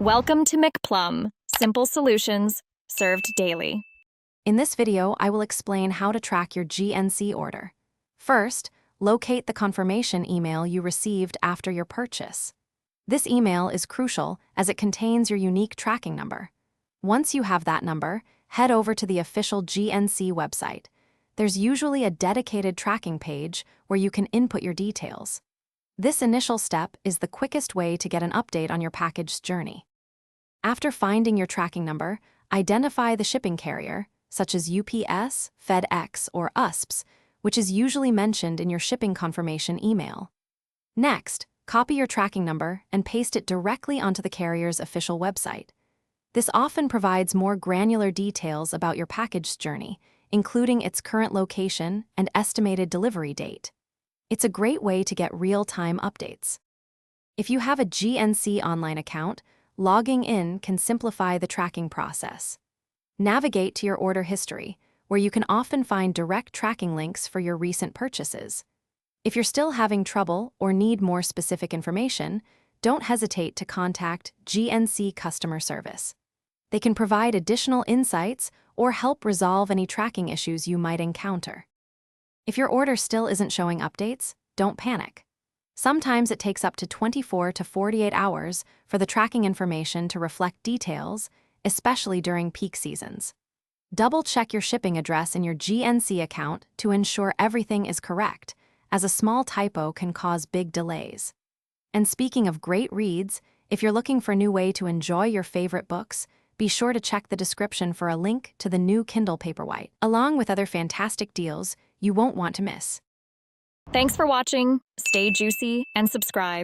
Welcome to McPlum, simple solutions served daily. In this video, I will explain how to track your GNC order. First, locate the confirmation email you received after your purchase. This email is crucial as it contains your unique tracking number. Once you have that number, head over to the official GNC website. There's usually a dedicated tracking page where you can input your details. This initial step is the quickest way to get an update on your package's journey. After finding your tracking number, identify the shipping carrier, such as UPS, FedEx, or USPS, which is usually mentioned in your shipping confirmation email. Next, copy your tracking number and paste it directly onto the carrier's official website. This often provides more granular details about your package's journey, including its current location and estimated delivery date. It's a great way to get real-time updates. If you have a GNC online account, logging in can simplify the tracking process. Navigate to your order history, where you can often find direct tracking links for your recent purchases. If you're still having trouble or need more specific information, don't hesitate to contact GNC customer service. They can provide additional insights or help resolve any tracking issues you might encounter. If your order still isn't showing updates, don't panic. Sometimes it takes up to 24 to 48 hours for the tracking information to reflect details, especially during peak seasons. Double-check your shipping address in your GNC account to ensure everything is correct, as a small typo can cause big delays. And speaking of great reads, if you're looking for a new way to enjoy your favorite books, be sure to check the description for a link to the new Kindle Paperwhite, along with other fantastic deals you won't want to miss. Thanks for watching. Stay juicy and subscribe.